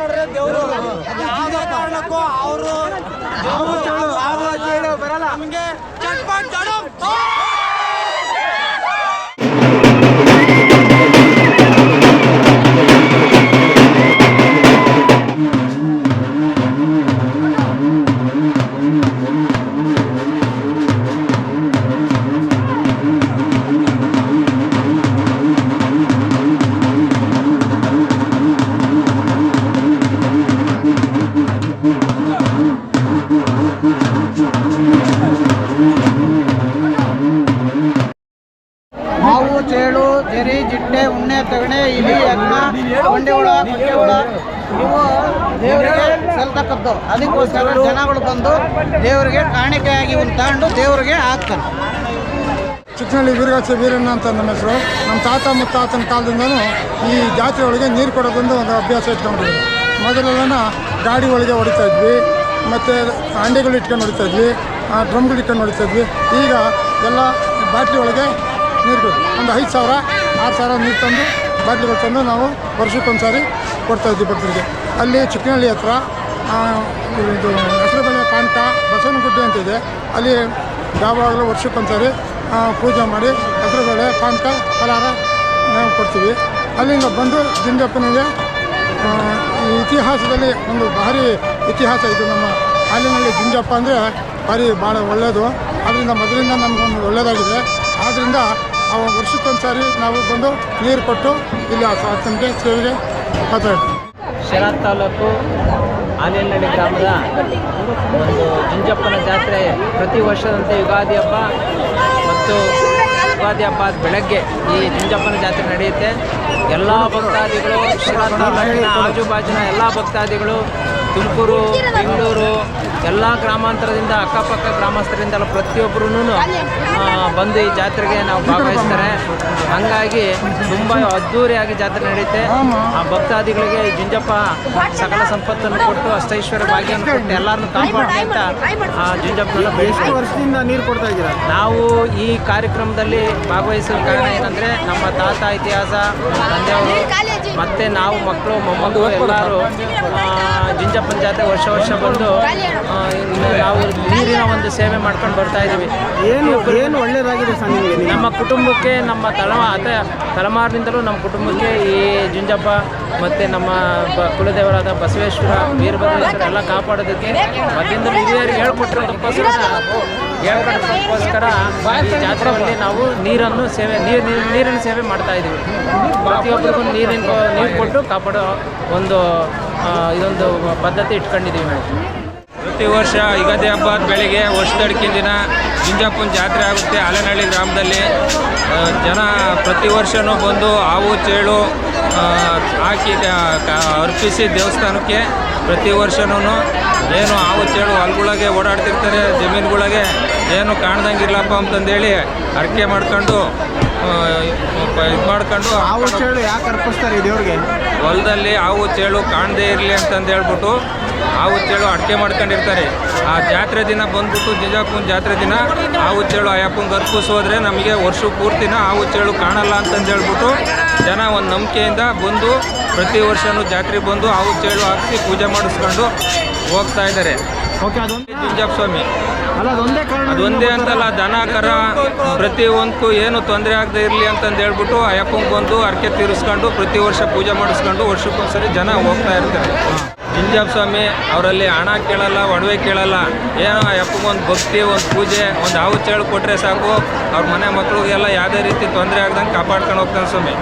ನೋಡ್ರಿ ದೇವರು ಯಾವುದೇ ಕಾರಣಕ್ಕೂ ಅವರು ಬರಲ್ಲ ನಮಗೆ ಚಟ್ಪಟ್ ದಡಂ ಹಾವು ಚೇಳು ಜರಿ ಜಿಟ್ಟೆ ಉಣ್ಣೆ ತಗಣೆ ಇಲಿ ಯಜ್ಞ ಕೊಂಡೆ ಹುಳ ಕುಕ್ಕೆ ಹುಳ ಇವು ದೇವರಿಗೆ ಸಲ್ತಕ್ಕದ್ದು. ಅದಕ್ಕೋಸ್ಕರ ಜನಗಳು ಬಂದು ದೇವರಿಗೆ ಕಾಣಿಕೆಯಾಗಿ ಒಂದು ತಗೊಂಡು ದೇವರಿಗೆ ಹಾಕ್ತಾರೆ. ಚಿಕ್ಕನಹಳ್ಳಿ ವೀರಗಾಸೆ ವೀರಣ್ಣ ಅಂತ ನಮ್ಮ ಹೆಸರು. ನಮ್ಮ ತಾತ ಮುತ್ತಾತನ ಕಾಲದಿಂದನೂ ಈ ಜಾತ್ರೆ ಒಳಗೆ ನೀರು ಕೊಡೋದೊಂದು ಒಂದು ಅಭ್ಯಾಸ ಇಟ್ಕೊಂಡಿದ್ವಿ. ಮೊದಲೆಲ್ಲ ಗಾಡಿ ಒಳಗೆ ಹೊಡಿತಾ ಇದ್ವಿ, ಮತ್ತು ಅಂಡೆಗಳು ಇಟ್ಕೊಂಡು ಹೊಡಿತಾ ಇದ್ವಿ, ಡ್ರಮ್ಗಳು ಇಟ್ಕೊಂಡು ಹೊಡಿತಾ ಇದ್ವಿ. ಈಗ ಎಲ್ಲ ಬಾಟ್ಲಿ ಒಳಗೆ ನೀರು ಒಂದು 5,000 6,000 ನೀರು ತಂದು ಬಾಟ್ಲಿಗಳು ತಂದು ನಾವು ವರ್ಷಕ್ಕೊಂದು ಸಾರಿ ಕೊಡ್ತಾಯಿದ್ವಿ ಭಕ್ತರಿಗೆ. ಅಲ್ಲಿ ಚಿಕ್ಕನಹಳ್ಳಿ ಹತ್ರ ಇದು ಹೆಸರುಬೇಳೆ ಪಾನಕ ಬಸವನಗುಡ್ಡೆ ಅಂತಿದೆ. ಅಲ್ಲಿ ಯಾವಾಗಲೂ ವರ್ಷಕ್ಕೊಂದು ಸಾರಿ ಪೂಜೆ ಮಾಡಿ ಹೆಸರುಬೇಳೆ ಪಾನಕ ಫಲಾರ ನಾವು ಕೊಡ್ತೀವಿ. ಅಲ್ಲಿಂದ ಬಂದು ಜಿಂಜಪ್ಪನಿಗೆ ಇತಿಹಾಸದಲ್ಲಿ ಒಂದು ಭಾರಿ ಇತಿಹಾಸ ಇದು. ನಮ್ಮ ಹಾಲಿನಲ್ಲಿ ಜಿಂಜಪ್ಪ ಅಂದರೆ ಭಾಳ ಒಳ್ಳೆಯದು. ಅದರಿಂದ ಮೊದಲಿಂದ ನಮಗೊಂದು ಒಳ್ಳೆಯದಾಗಿದೆ. ಆದ್ದರಿಂದ ವರ್ಷಕ್ಕೊಂದು ಸಾರಿ ನಾವು ಬಂದು ನೀರು ಕೊಟ್ಟು ಇಲ್ಲಿ ಆತನಿಗೆ ಸೇವೆಗೆ ಮಾತಾಡ್ತೀವಿ. ಶಿರಾ ತಾಲೂಕು ಆನೇನಹಳ್ಳಿ ಗ್ರಾಮದ ಒಂದು ಜಿಂಜಪ್ಪನ ಜಾತ್ರೆ ಪ್ರತಿ ವರ್ಷದಂತೆ ಯುಗಾದಿ ಹಬ್ಬ ಮತ್ತು ಯುಗಾದಿ ಹಬ್ಬದ ಬೆಳಗ್ಗೆ ಈ ಜಿಂಜಪ್ಪನ ಜಾತ್ರೆ ನಡೆಯುತ್ತೆ. ಎಲ್ಲ ಭಕ್ತಾದಿಗಳು ಶಿರಾ ತಾಲೂಕಿನ ಆಜುಬಾಜಿನ ಎಲ್ಲ ಭಕ್ತಾದಿಗಳು ತುಮಕೂರು, ಬೆಂಗಳೂರು, ಎಲ್ಲ ಗ್ರಾಮಾಂತರದಿಂದ ಅಕ್ಕಪಕ್ಕ ಗ್ರಾಮಸ್ಥರಿಂದಲೂ ಪ್ರತಿಯೊಬ್ಬರೂ ಬಂದು ಈ ಜಾತ್ರೆಗೆ ನಾವು ಭಾಗವಹಿಸ್ತಾರೆ. ಹಾಗಾಗಿ ತುಂಬ ಅದ್ಧೂರಿಯಾಗಿ ಜಾತ್ರೆ ನಡೆಯುತ್ತೆ. ಆ ಭಕ್ತಾದಿಗಳಿಗೆ ಜಿಂಜಪ್ಪ ಸಕಲ ಸಂಪತ್ತನ್ನು ಕೊಟ್ಟು ಅಷ್ಟೈಶ್ವರ್ಯ ಭಾಗ್ಯವನ್ನು ಕೊಟ್ಟು ಎಲ್ಲರನ್ನು ಕಾಪಾಡಲಿ ಅಂತ ಆ ಜಿಂಜಪ್ಪನ ಬೆಳೆಸಿ ವರ್ಷದಿಂದ ನೀರು ಕೊಡ್ತಾ ಇದ್ದೀರಾ? ನಾವು ಈ ಕಾರ್ಯಕ್ರಮದಲ್ಲಿ ಭಾಗವಹಿಸಲು ಕಾರಣ ಏನಂದರೆ ನಮ್ಮ ತಾತ ಇತಿಹಾಸ, ತಂದೆಯವರು ಮತ್ತು ನಾವು ಮಕ್ಕಳು ಮೊಮ್ಮಕ್ಕಳು ಎಲ್ಲರೂ ಜಿಂಜಪ್ಪನ ಜಾತ್ರೆ ವರ್ಷ ಬಂದು ನಾವು ನೀರಿನ ಒಂದು ಸೇವೆ ಮಾಡ್ಕೊಂಡು ಬರ್ತಾ ಇದ್ದೀವಿ. ಏನು ಒಳ್ಳೆಯದಾಗಿದೆ ಸರ್ ನಿಮಗೆ? ನಮ್ಮ ಕುಟುಂಬಕ್ಕೆ ನಮ್ಮ ತಲೆಮಾರಿನಿಂದಲೂ ನಮ್ಮ ಕುಟುಂಬಕ್ಕೆ ಈ ಜಿಂಜಪ್ಪ ಮತ್ತು ನಮ್ಮ ಕುಲದೇವರಾದ ಬಸವೇಶ್ವರ, ವೀರಭದ್ರೇಶ್ವರ ಎಲ್ಲ ಕಾಪಾಡೋದಕ್ಕೆ ಮೊದಲಿಂದಲೂ ಹಿರಿಯರಿಗೆ ಹೇಳ್ಕೊಟ್ಟಿರೋದಕ್ಕೋಸ್ಕರ ಈ ಜಾತ್ರೆಯಲ್ಲಿ ನಾವು ನೀರಿನ ಸೇವೆ ಮಾಡ್ತಾ ಇದ್ದೀವಿ. ಪ್ರತಿಯೊಬ್ಬರಿಗೂ ನೀರು ಕೊಟ್ಟು ಕಾಪಾಡೋ ಒಂದು ಇದೊಂದು ಪದ್ಧತಿ ಇಟ್ಕೊಂಡಿದ್ದೀವಿ ನಾವು. ಪ್ರತಿ ವರ್ಷ ಯುಗಾದಿ ಹಬ್ಬದ ಬೆಳಿಗ್ಗೆ ವರ್ಷದಡ್ಕಿನ ದಿನ ಜಿಂಜಪ್ಪನ ಜಾತ್ರೆ ಆಗುತ್ತೆ ಆಲೇನಹಳ್ಳಿ ಗ್ರಾಮದಲ್ಲಿ. ಜನ ಪ್ರತಿ ವರ್ಷವೂ ಬಂದು ಹಾವು ಚೇಳು ಹಾಕಿ ಅರ್ಪಿಸಿ ದೇವಸ್ಥಾನಕ್ಕೆ ಪ್ರತಿ ವರ್ಷವೂ ಏನು ಹಾವು ಚೇಳು ಹೊಲ್ಗೊಳಗೆ ಓಡಾಡ್ತಿರ್ತಾರೆ, ಜಮೀನುಗಳಿಗೆ ಏನು ಕಾಣ್ದಂಗಿರ್ಲಪ್ಪ ಅಂತಂದೇಳಿ ಅರ್ಕೆ ಮಾಡ್ಕೊಂಡು ಇದು ಮಾಡ್ಕೊಂಡು ಹಾವು ಚೇಳು ಯಾಕೆ ಅರ್ಪಿಸ್ತಾರೆ ದೇವ್ರಿಗೆ? ಹೊಲದಲ್ಲಿ ಹಾವು ಚೇಳು ಕಾಣದೇ ಇರಲಿ ಅಂತಂದು ಹೇಳ್ಬಿಟ್ಟು ಹಾವು ಚೇಳು ಅಡ್ಕೆ ಮಾಡ್ಕೊಂಡಿರ್ತಾರೆ. ಆ ಜಾತ್ರೆ ದಿನ ಬಂದ್ಬಿಟ್ಟು ಜಿಂಜಪ್ಪನ ಜಾತ್ರೆ ದಿನ ಹಾವು ಚೇಳು ಅಯ್ಯಪ್ಪಂಗೆ ಅರ್ಪಿಸೋದ್ರೆ ನಮಗೆ ವರ್ಷ ಪೂರ್ತಿನ ಹಾವು ಚೇಳು ಕಾಣಲ್ಲ ಅಂತಂದು ಹೇಳ್ಬಿಟ್ಟು ಜನ ಒಂದು ನಂಬಿಕೆಯಿಂದ ಬಂದು ಪ್ರತಿ ವರ್ಷವೂ ಜಾತ್ರೆಗೆ ಬಂದು ಹಾವು ಚೇಳು ಹಾಕಿಸಿ ಪೂಜೆ ಮಾಡಿಸ್ಕೊಂಡು ಹೋಗ್ತಾ ಇದ್ದಾರೆ. ಜಿಂಜಪ್ಪ ಸ್ವಾಮಿ ಅದೊಂದೇ ಅಂತಲ್ಲ, ದನ ಕರ ಪ್ರತಿಯೊಂದಕ್ಕೂ ಏನು ತೊಂದರೆ ಆಗದೆ ಇರಲಿ ಅಂತಂದು ಹೇಳ್ಬಿಟ್ಟು ಅಯ್ಯಪ್ಪಂಗೆ ಬಂದು ಅರ್ಕೆ ತೀರಿಸ್ಕೊಂಡು ಪ್ರತಿ ವರ್ಷ ಪೂಜೆ ಮಾಡಿಸ್ಕೊಂಡು ವರ್ಷಕ್ಕೊಂದ್ಸರಿ ಜನ ಹೋಗ್ತಾ ಇರ್ತಾರೆ. ಜಿಂಜಪ್ಪ ಸ್ವಾಮಿ ಅವರಲ್ಲಿ ಹಣ ಕೇಳಲ್ಲ, ಒಡವೆ ಕೇಳಲ್ಲ. ಏನೋ ಅಯ್ಯಪ್ಪಂಗೊಂದು ಭಕ್ತಿ, ಒಂದು ಪೂಜೆ, ಒಂದು ಹಾವು ಚೇಳು ಕೊಟ್ಟರೆ ಸಾಕು, ಅವ್ರ ಮನೆ ಮಕ್ಕಳಿಗೆಲ್ಲ ಯಾವುದೇ ರೀತಿ ತೊಂದರೆ ಆಗ್ದಂಗೆ ಕಾಪಾಡ್ಕೊಂಡು ಹೋಗ್ತಾನೆ ಸ್ವಾಮಿ.